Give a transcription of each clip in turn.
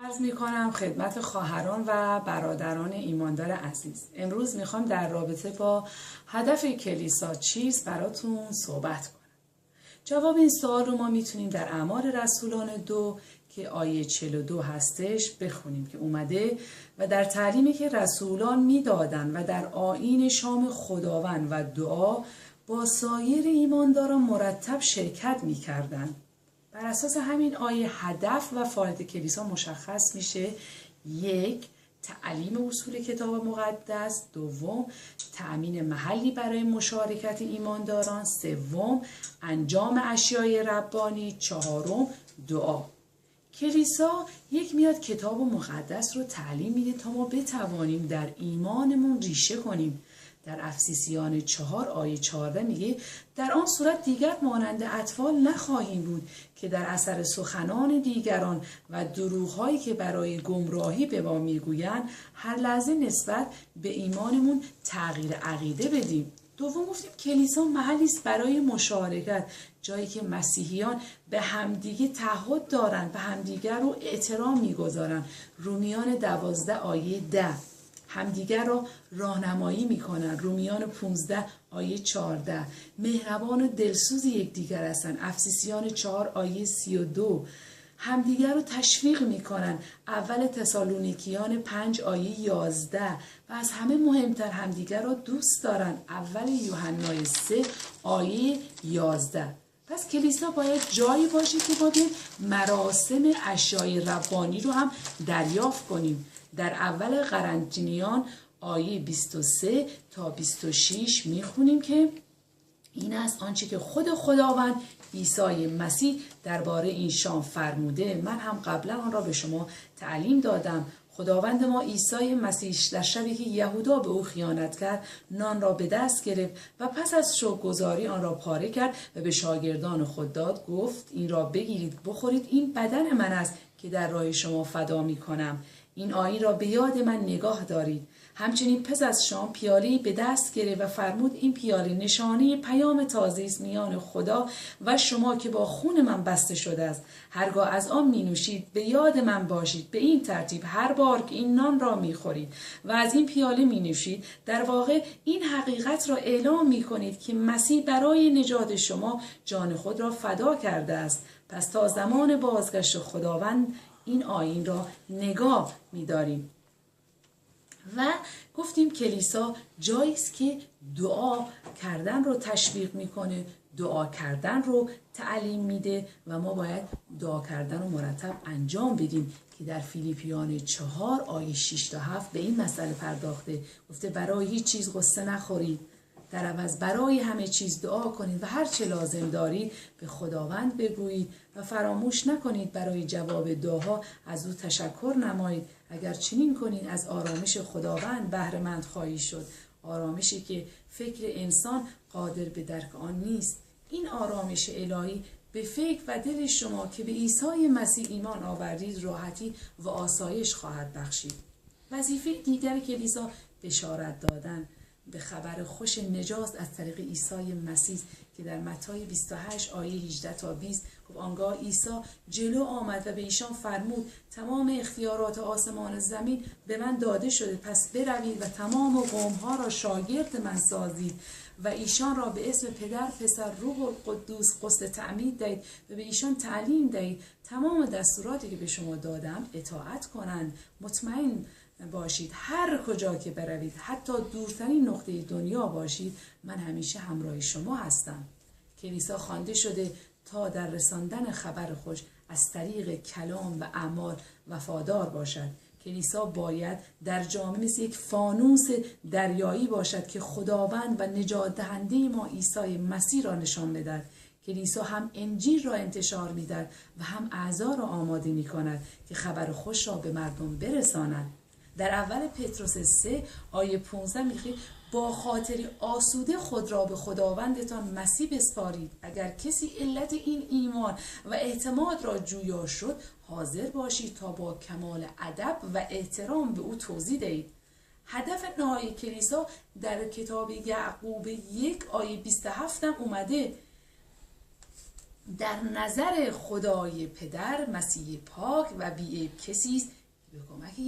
عرض می‌کنم خدمت خواهران و برادران ایماندار عزیز. امروز میخوام در رابطه با هدف کلیسا چیست براتون صحبت کنم. جواب این سوال رو ما میتونیم در اعمال رسولان 2 که آیه 42 هستش بخونیم که اومده و در تعلیمی که رسولان میدادن و در آیین شام خداوند و دعا با سایر ایمانداران مرتب شرکت میکردند. بر اساس همین آیه هدف و فاعل کلیسا مشخص میشه: 1. تعلیم اصول کتاب مقدس. 2. تأمین محلی برای مشارکت ایمانداران. 3. انجام اشیای ربانی. 4. دعا. کلیسا میاد کتاب مقدس رو تعلیم میده تا ما بتوانیم در ایمانمون ریشه کنیم. در افسیسیان 4 آیه 14 میگه در آن صورت دیگر مانند اطفال نخواهیم بود که در اثر سخنان دیگران و دروغ‌هایی که برای گمراهی به ما میگویند هر لحظه نسبت به ایمانمون تغییر عقیده بدیم. دوم گفتیم کلیسا محلی است برای مشارکت، جایی که مسیحیان به همدیگه تعهد دارن، به همدیگر رو احترام میگذارن. رومیان 12 آیه 10 همدیگر را راهنمایی میکنن. رومیان 15 آیه 14 مهربان و دلسوز یکدیگر هستن. افسیسیان 4 آیه 32 همدیگر رو تشویق میکنن. اول تسالونیکیان 5 آیه 11 و از همه مهمتر همدیگر رو دوست دارن. اول یوحنا 3 آیه 11. پس کلیسا باید جایی باشه که با مراسم اشیای ربانی رو هم دریافت کنیم. در اول قرنتینیان آیه 23 تا 26 میخونیم که این است آنچه که خود خداوند عیسی مسیح درباره این شام فرموده. من هم قبلا آن را به شما تعلیم دادم. خداوند ما عیسی مسیح در شبی که یهودا به او خیانت کرد نان را به دست گرفت و پس از شکرگزاری آن را پاره کرد و به شاگردان خود داد. گفت این را بگیرید بخورید، این بدن من است که در راه شما فدا می کنم. این آیین را به یاد من نگاه دارید. همچنین پس از شام پیاله‌ای به دست گرفت و فرمود این پیاله نشانه پیام تازه است میان خدا و شما که با خون من بسته شده است. هرگاه از آن می نوشید به یاد من باشید. به این ترتیب هر بار که این نان را می خورید و از این پیاله می نوشید در واقع این حقیقت را اعلام می کنید که مسیح برای نجات شما جان خود را فدا کرده است. پس تا زمان بازگشت خداوند این آیین را نگاه می‌داریم. و گفتیم کلیسا جایی است که دعا کردن رو تشویق میکنه، دعا کردن رو تعلیم میده و ما باید دعا کردن رو مرتب انجام بدیم که در فیلیپیان 4 آیه 6 تا 7 به این مسئله پرداخته. گفته برای هیچ چیز غصه نخورید، در عوض برای همه چیز دعا کنید و هر چه لازم دارید به خداوند بگویید و فراموش نکنید برای جواب دعاها از او تشکر نمایید. اگر چنین کنید از آرامش خداوند بهره مند خواهید شد، آرامشی که فکر انسان قادر به درک آن نیست. این آرامش الهی به فکر و دل شما که به عیسی مسیح ایمان آوردید راحتی و آسایش خواهد بخشید. وظیفه دیگر کلیسا بشارت دادن به خبر خوش نجات از طریق عیسی مسیح که در متی 28 آیه 18 تا 20 گفت آنگاه عیسی جلو آمد و به ایشان فرمود تمام اختیارات آسمان و زمین به من داده شده، پس بروید و تمام قوم‌ها را شاگرد من سازید و ایشان را به اسم پدر، پسر، روح القدس غسل تعمید دهید و به ایشان تعلیم دهید تمام دستوراتی که به شما دادم اطاعت کنند. مطمئن باشید هر کجا که بروید، حتی دورترین نقطه دنیا باشید، من همیشه همراه شما هستم. کلیسا خوانده شده تا در رساندن خبر خوش از طریق کلام و اعمال وفادار باشد. کلیسا باید در جامعه مثل یک فانوس دریایی باشد که خداوند و نجات دهنده ما عیسی مسیح را نشان بدهد. کلیسا هم انجیل را انتشار می‌دهد و هم اعضا را آماده می‌کند که خبر خوش را به مردم برساند. در اول پتروس 3 آیه 15 میگه با خاطری آسوده خود را به خداوندتان مسیح بسپارید. اگر کسی علت این ایمان و اعتماد را جویا شد حاضر باشید تا با کمال ادب و احترام به او توضیح دهید. هدف نهایی کلیسا در کتاب یعقوب 1 آیه 27 هم اومده در نظر خدای پدر مسیح پاک و بی‌عیب کسی است که به کمک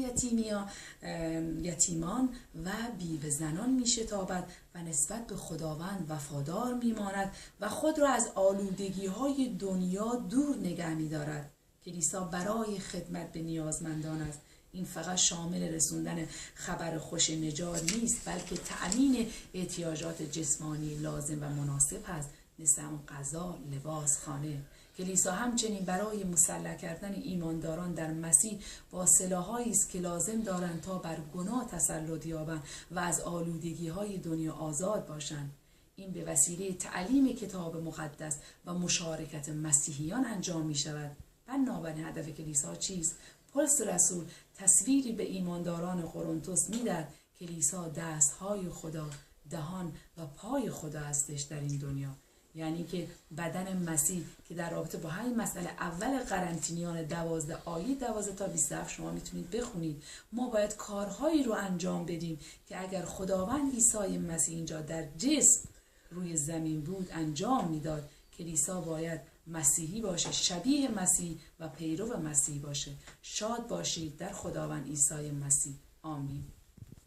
یتیمان و بیوه زنان میشتابد و نسبت به خداوند وفادار میماند و خود را از آلودگی‌های دنیا دور نگه می‌دارد. کلیسا برای خدمت به نیازمندان است. این فقط شامل رسوندن خبر خوش نجات نیست، بلکه تأمین احتیاجات جسمانی لازم و مناسب است، مثل غذا، لباس، خانه. کلیسا همچنین برای مسلح کردن ایمانداران در مسیح با سلاح‌هایی است که لازم دارند تا بر گناه تسلط یابند و از آلودگی‌های دنیا آزاد باشند. این به وسیله تعلیم کتاب مقدس و مشارکت مسیحیان انجام می‌شود. بنابراین هدف کلیسا چیست؟ پولس رسول تصویری به ایمانداران قرنتس می‌دهد. کلیسا دست‌های خدا، دهان و پای خدا هستش در این دنیا. یعنی که بدن مسیح که در رابطه با همین مسئله اول قرنتینیان 12 آیه 12 تا 27 شما میتونید بخونید. ما باید کارهایی رو انجام بدیم که اگر خداوند عیسی مسیح اینجا در جسم روی زمین بود انجام میداد. کلیسا باید مسیحی باشه، شبیه مسیح و پیرو مسیح باشه. شاد باشید در خداوند عیسی مسیح. آمین.